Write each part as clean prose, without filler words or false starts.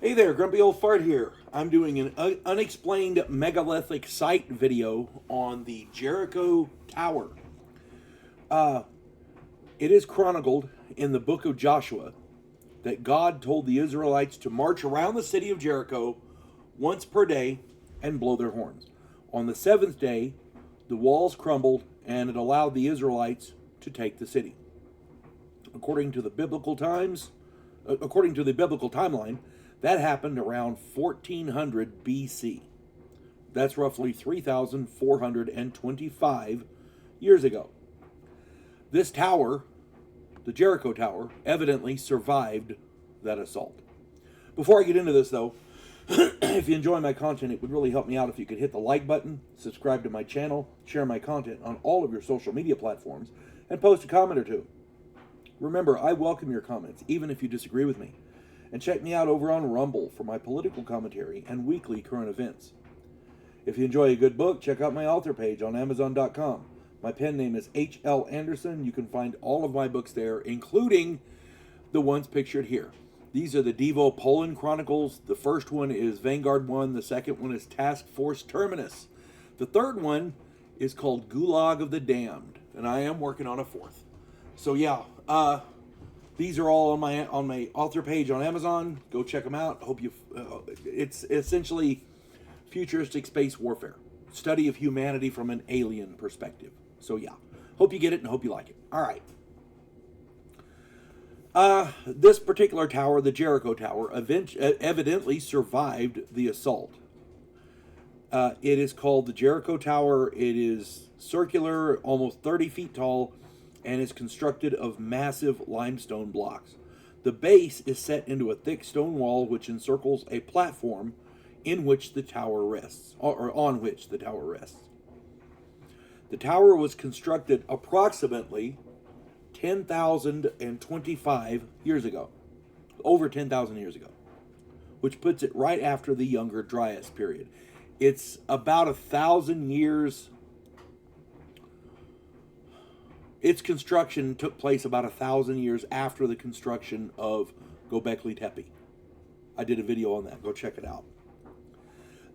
Hey there, Grumpy Old Fart here. I'm doing an unexplained megalithic site video on the Jericho Tower. It is chronicled in the book of Joshua that God told the Israelites to march around the city of Jericho once per day and blow their horns. On the seventh day, the walls crumbled and it allowed the Israelites to take the city. According to the biblical timeline, that happened around 1400 BC. That's roughly 3,425 years ago. This tower, the Jericho Tower, evidently survived that assault. Before I get into this, though, if you enjoy my content, it would really help me out if you could hit the like button, subscribe to my channel, share my content on all of your social media platforms, and post a comment or two. Remember, I welcome your comments, even if you disagree with me. And check me out over on Rumble for my political commentary and weekly current events. If you enjoy a good book, check out my author page on Amazon.com. My pen name is H.L. Anderson. You can find all of my books there, including the ones pictured here. These are the Devo Poland Chronicles. The first one is Vanguard 1. The second one is Task Force Terminus. The third one is called Gulag of the Damned. And I am working on a fourth. So yeah, these are all on my author page on Amazon. Go check them out. I hope you. It's essentially futuristic space warfare, study of humanity from an alien perspective. So yeah, hope you get it and hope you like it. All right. This particular tower, the Jericho Tower, evidently survived the assault. It is called the Jericho Tower. It is circular, almost 30 feet tall, and is constructed of massive limestone blocks. The base is set into a thick stone wall which encircles a platform in which the tower rests, or on which the tower rests. The tower was constructed approximately 10,025 years ago, over 10,000 years ago, which puts it right after the Younger Dryas period. It's about 1,000 years. Its construction took place about 1,000 years after the construction of Göbekli Tepe. I did a video on that. Go check it out.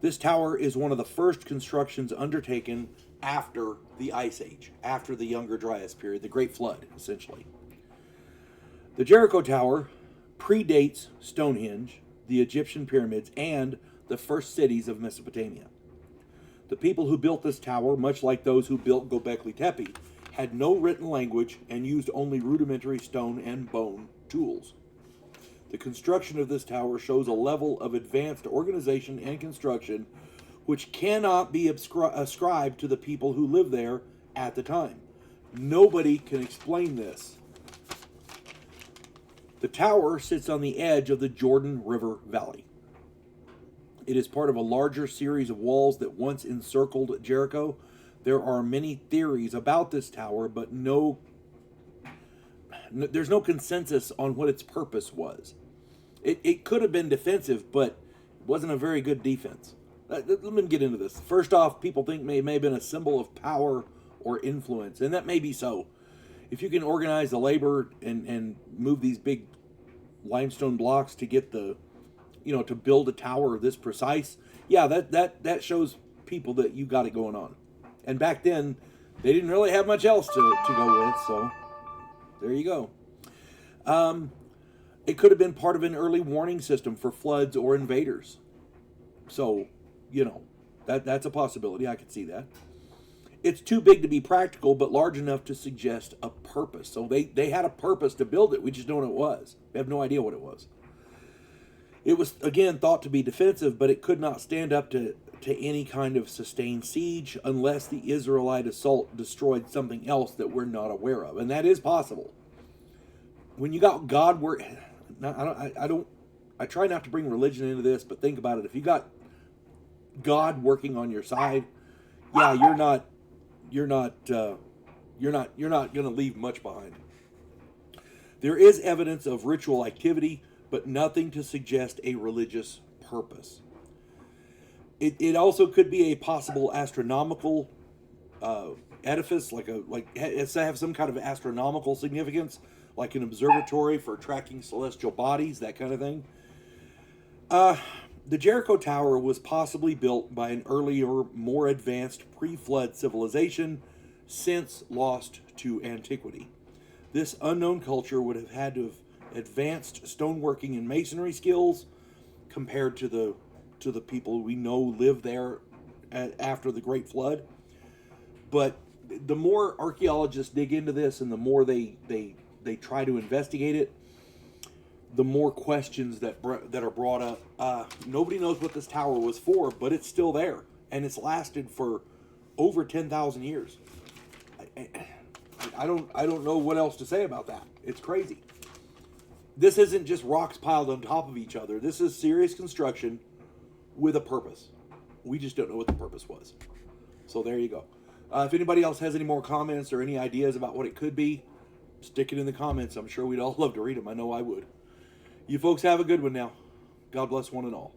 This tower is one of the first constructions undertaken after the Ice Age, after the Younger Dryas period, the Great Flood, essentially. The Jericho Tower predates Stonehenge, the Egyptian pyramids, and the first cities of Mesopotamia. The people who built this tower, much like those who built Göbekli Tepe, had no written language and used only rudimentary stone and bone tools. The construction of this tower shows a level of advanced organization and construction which cannot be ascribed to the people who lived there at the time. Nobody can explain this. The tower sits on the edge of the Jordan River Valley. It is part of a larger series of walls that once encircled Jericho. There are many theories about this tower, but there's no consensus on what its purpose was. It could have been defensive, but it wasn't a very good defense. Let me get into this. First off, people think it may have been a symbol of power or influence, and that may be so. If you can organize the labor and move these big limestone blocks to get to build a tower this precise, yeah, that shows people that you got it going on. And back then, they didn't really have much else to go with, so there you go. It could have been part of an early warning system for floods or invaders. So, that's a possibility. I could see that. It's too big to be practical, but large enough to suggest a purpose. So they had a purpose to build it. We just don't know what it was. We have no idea what it was. It was, again, thought to be defensive, but it could not stand up to any kind of sustained siege unless the Israelite assault destroyed something else that we're not aware of. And that is possible. When you got God work, I try not to bring religion into this, but think about it. If you got God working on your side, yeah, you're not going to leave much behind. There is evidence of ritual activity, but nothing to suggest a religious purpose. It also could be a possible astronomical edifice, it's to have some kind of astronomical significance, like an observatory for tracking celestial bodies, that kind of thing. The Jericho Tower was possibly built by an earlier, more advanced pre-flood civilization, since lost to antiquity. This unknown culture would have had to have advanced stoneworking and masonry skills compared to the people we know lived there after the Great Flood. But the more archaeologists dig into this and the more they try to investigate it, the more questions that are brought up. Nobody knows what this tower was for, but it's still there, and it's lasted for over 10,000 years. I don't know what else to say about that. It's crazy. This isn't just rocks piled on top of each other. This is serious construction with a purpose. We just don't know what the purpose was. So there you go. If anybody else has any more comments or any ideas about what it could be, stick it in the comments. I'm sure we'd all love to read them. I know I would. You folks have a good one now. God bless one and all.